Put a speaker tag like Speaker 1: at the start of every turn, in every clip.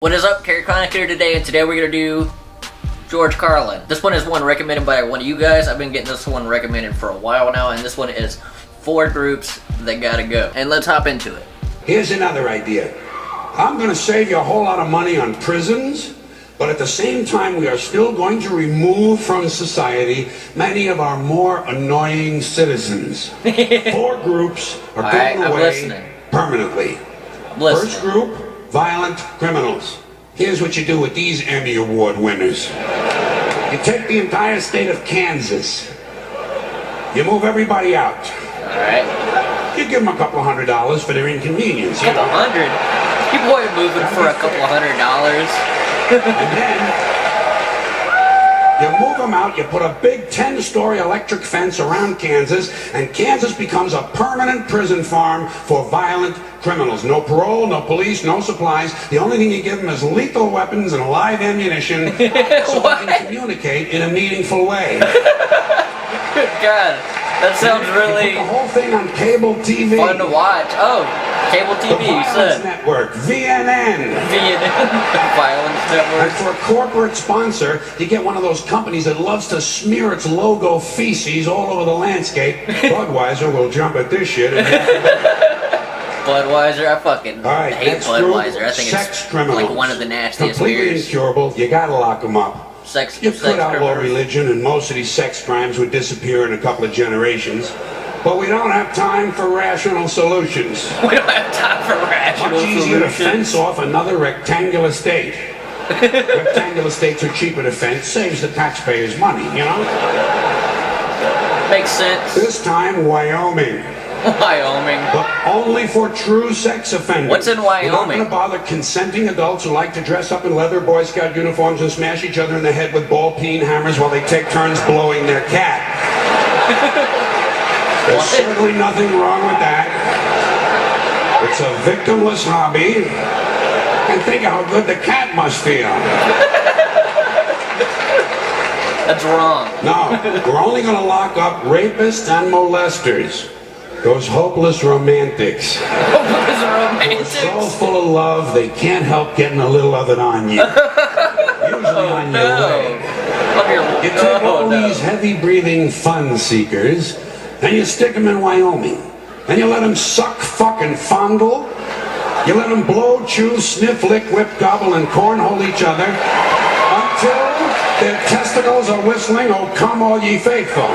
Speaker 1: What is up, Carlin here today, and today we're gonna do George Carlin. This one is one recommended by one of you guys. I've been getting this one recommended for a while now, and this one is 4 groups that gotta go. And let's hop into it.
Speaker 2: Here's another idea. I'm gonna save you a whole lot of money on prisons, but at the same time we are still going to remove from society many of our more annoying citizens. 4 groups are going away permanently. First group, violent criminals. Here's what you do with these Emmy Award winners. You take the entire state of Kansas. You move everybody out.
Speaker 1: Alright.
Speaker 2: You give them a couple $100 for their inconvenience.
Speaker 1: $100? People are moving for a couple $100.
Speaker 2: And then you move them out, you put a big 10-story electric fence around Kansas, and Kansas becomes a permanent prison farm for violent criminals. No parole, no police, no supplies. The only thing you give them is lethal weapons and live ammunition so they can communicate in a meaningful way.
Speaker 1: Good God, that sounds really
Speaker 2: the whole thing on cable TV.
Speaker 1: Fun to watch. Oh, cable TV,
Speaker 2: the Violence Network, VNN.
Speaker 1: Violence Network.
Speaker 2: And for a corporate sponsor, you get one of those companies that loves to smear its logo feces all over the landscape. Budweiser will jump at this shit.
Speaker 1: Budweiser, I fucking hate Budweiser. I think
Speaker 2: sex
Speaker 1: it's
Speaker 2: criminals.
Speaker 1: like one of the nastiest
Speaker 2: Completely
Speaker 1: beers.
Speaker 2: incurable. You gotta lock them up. You could outlaw
Speaker 1: criminals.
Speaker 2: religion, and most of these sex crimes would disappear in a couple of generations. But we don't have time for rational solutions.
Speaker 1: We don't have time for rational
Speaker 2: solutions. Much easier to fence off another rectangular state. Rectangular states are cheaper to fence, saves the taxpayers money, you know?
Speaker 1: Makes sense.
Speaker 2: This time, Wyoming.
Speaker 1: Wyoming.
Speaker 2: But only for true sex offenders.
Speaker 1: What's in Wyoming?
Speaker 2: We're not going to bother consenting adults who like to dress up in leather Boy Scout uniforms and smash each other in the head with ball-peen hammers while they take turns blowing their cat. There's certainly nothing wrong with that. It's a victimless hobby. And think how good the cat must feel.
Speaker 1: That's wrong.
Speaker 2: No, we're only going to lock up rapists and molesters. Those hopeless romantics.
Speaker 1: Hopeless romantics?
Speaker 2: They're so full of love, they can't help getting a little of it on you. Usually on your leg. You take all these heavy-breathing fun seekers, and you stick them in Wyoming. And you let them suck, fuck, and fondle. You let them blow, chew, sniff, lick, whip, gobble, and cornhole each other until their testicles are whistling, "Oh, come all ye faithful."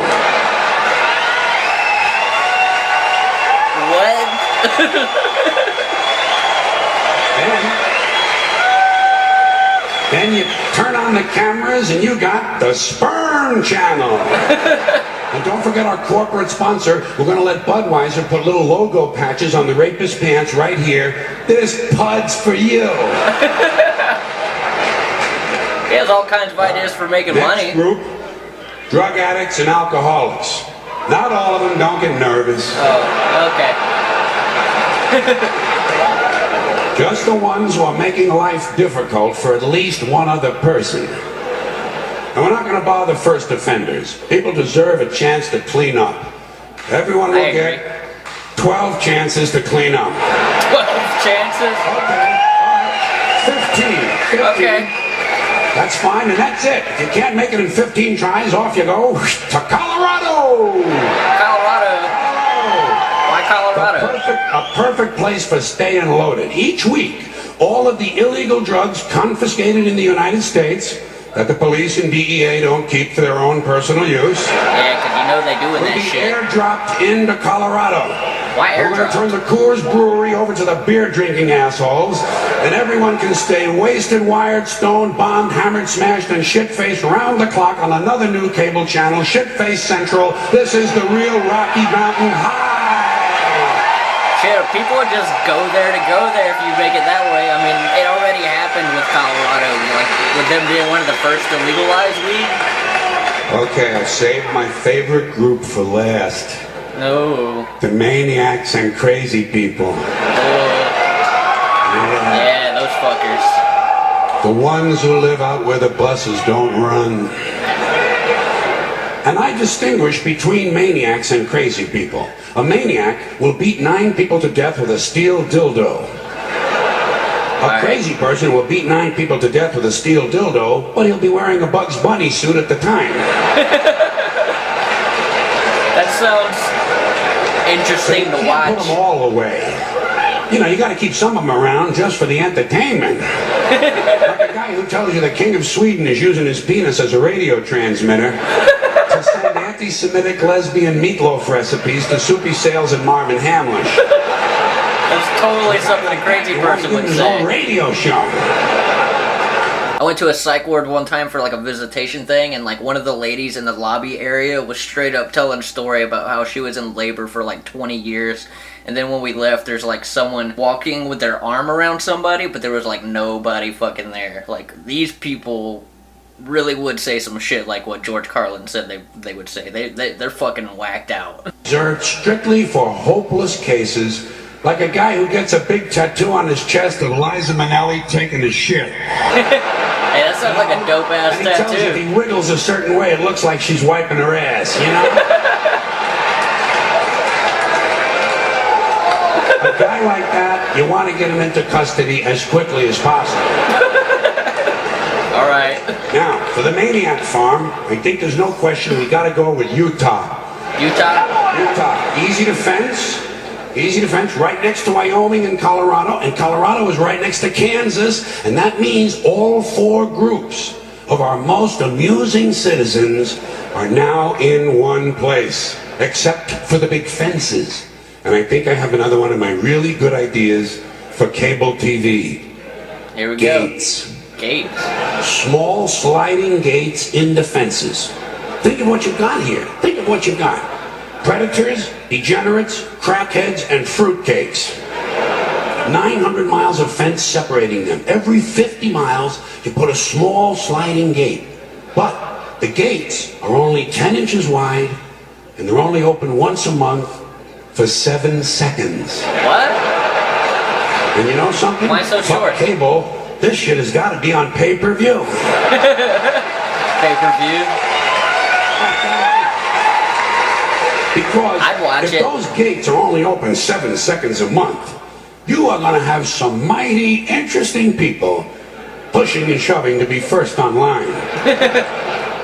Speaker 2: Then you turn on the cameras and you got the Sperm Channel. And don't forget our corporate sponsor. We're going to let Budweiser put little logo patches on the rapist pants right here. This pud's for you.
Speaker 1: He has all kinds of ideas for making money.
Speaker 2: Next group, drug addicts and alcoholics. Not all of them, don't get nervous.
Speaker 1: Oh, okay.
Speaker 2: Just the ones who are making life difficult for at least one other person. And we're not going to bother first offenders. People deserve a chance to clean up. Everyone will get 12 chances to clean up.
Speaker 1: 12 chances?
Speaker 2: Okay. All right. 15.
Speaker 1: Okay.
Speaker 2: That's fine, and that's it. If you can't make it in 15 tries, off you go to Colorado.
Speaker 1: Colorado. Why Colorado?
Speaker 2: A perfect place for staying loaded. Each week, all of the illegal drugs confiscated in the United States that the police and DEA don't keep for their own personal use.
Speaker 1: Yeah, because you know they doing that shit.
Speaker 2: Will be airdropped into Colorado.
Speaker 1: Why airdropped?
Speaker 2: We're going to turn the Coors Brewery over to the beer-drinking assholes, and everyone can stay wasted, wired, stoned, bombed, hammered, smashed, and shit-faced round the clock on another new cable channel, Shit-Faced Central. This is the real Rocky Mountain High.
Speaker 1: Shit, people would just go there to go there if you make it that way. I mean, it already happened with Colorado, like with them being one of the first to legalize weed.
Speaker 2: Okay, I saved my favorite group for last.
Speaker 1: No.
Speaker 2: The maniacs and crazy people.
Speaker 1: Yeah, those fuckers.
Speaker 2: The ones who live out where the buses don't run. And I distinguish between maniacs and crazy people. A maniac will beat 9 people to death with a steel dildo. A crazy person will beat 9 people to death with a steel dildo, but he'll be wearing a Bugs Bunny suit at the time.
Speaker 1: That sounds interesting to watch.
Speaker 2: Put them all away. You know, you got to keep some of them around just for the entertainment. Like a guy who tells you the King of Sweden is using his penis as a radio transmitter to send anti-Semitic lesbian meatloaf recipes to Soupy Sales and Marvin Hamlish.
Speaker 1: That's totally something a crazy person would
Speaker 2: say. His own radio show.
Speaker 1: I went to a psych ward one time for like a visitation thing, and like one of the ladies in the lobby area was straight up telling a story about how she was in labor for like 20 years. And then when we left, there's like someone walking with their arm around somebody, but there was like nobody fucking there. Like, these people really would say some shit like what George Carlin said they would say. They're fucking whacked out.
Speaker 2: Reserved strictly for hopeless cases, like a guy who gets a big tattoo on his chest of Liza Minnelli taking a shit.
Speaker 1: Hey, that sounds like a dope-ass
Speaker 2: tattoo.
Speaker 1: Tells
Speaker 2: you if he wiggles a certain way, it looks like she's wiping her ass, you know? A guy like that, you want to get him into custody as quickly as possible.
Speaker 1: All right.
Speaker 2: Now, for the Maniac Farm, I think there's no question we got to go with Utah. Utah. Easy to fence. Easy to fence, right next to Wyoming and Colorado is right next to Kansas, and that means all 4 groups of our most amusing citizens are now in one place, except for the big fences. And I think I have another one of my really good ideas for cable TV.
Speaker 1: Here we
Speaker 2: Gates.
Speaker 1: Go. Gates.
Speaker 2: Small sliding gates in the fences. Think of what you've got here. Think of what you've got. Predators, degenerates, crackheads, and fruitcakes. 900 miles of fence separating them. Every 50 miles, you put a small sliding gate. But the gates are only 10 inches wide, and they're only open once a month for 7 seconds.
Speaker 1: What?
Speaker 2: And you know something?
Speaker 1: Why so short?
Speaker 2: Cable, this shit has got to be on pay-per-view.
Speaker 1: Pay-per-view?
Speaker 2: Because
Speaker 1: I'd watch
Speaker 2: if those gates are only open 7 seconds a month, you are going to have some mighty interesting people pushing and shoving to be first online.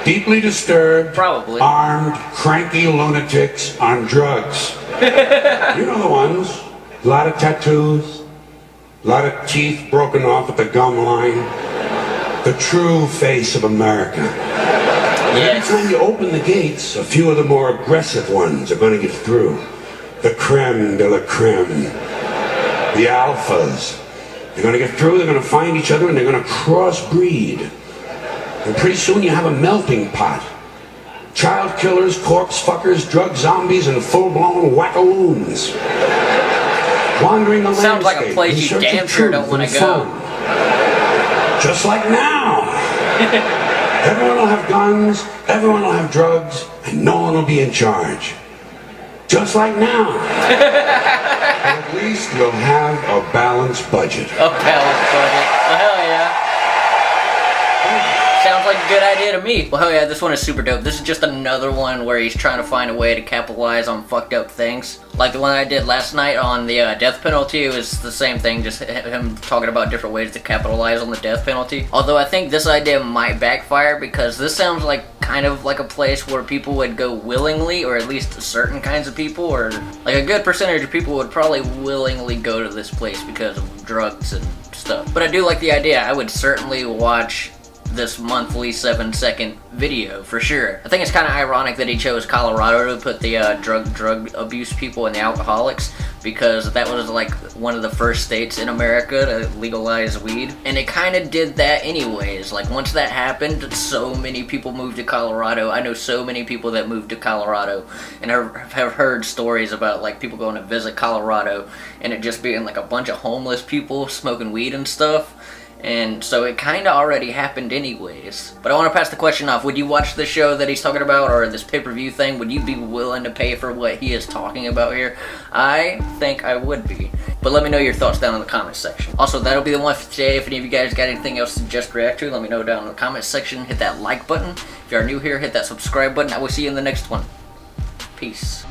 Speaker 2: Deeply disturbed,
Speaker 1: probably
Speaker 2: armed, cranky lunatics on drugs. You know the ones. A lot of tattoos, a lot of teeth broken off at the gum line. The true face of America.
Speaker 1: Yes.
Speaker 2: Every time you open the gates, a few of the more aggressive ones are going to get through. The creme de la creme. The alphas. They're going to get through, they're going to find each other, and they're going to crossbreed. And pretty soon you have a melting pot. Child killers, corpse fuckers, drug zombies, and full-blown wackaloons. Wandering the
Speaker 1: Sounds
Speaker 2: landscape.
Speaker 1: Like a place you damn sure don't want to go.
Speaker 2: Just like now. Everyone will have guns, everyone will have drugs, and no one will be in charge. Just like now. At least we'll have a balanced budget.
Speaker 1: A balanced budget. Well, hell yeah. Sounds like a good idea to me. Well, hell yeah, this one is super dope. This is just another one where he's trying to find a way to capitalize on fucked up things. Like the one I did last night on the death penalty, it was the same thing, just him talking about different ways to capitalize on the death penalty. Although I think this idea might backfire because this sounds like kind of like a place where people would go willingly, or at least certain kinds of people, or like a good percentage of people would probably willingly go to this place because of drugs and stuff. But I do like the idea. I would certainly watch this monthly 7-second video for sure. I think it's kind of ironic that he chose Colorado to put the drug abuse people and the alcoholics, because that was like one of the first states in America to legalize weed, and it kind of did that anyways. Like once that happened, so many people moved to Colorado. I know so many people that moved to Colorado, and have heard stories about like people going to visit Colorado and it just being like a bunch of homeless people smoking weed and stuff. And so it kind of already happened anyways. But I want to pass the question off. Would you watch the show that he's talking about, or this pay-per-view thing? Would you be willing to pay for what he is talking about here? I think I would be. But let me know your thoughts down in the comments section. Also, that'll be the one for today. If any of you guys got anything else to just react to, let me know down in the comments section. Hit that like button. If you are new here, hit that subscribe button. I will see you in the next one. Peace.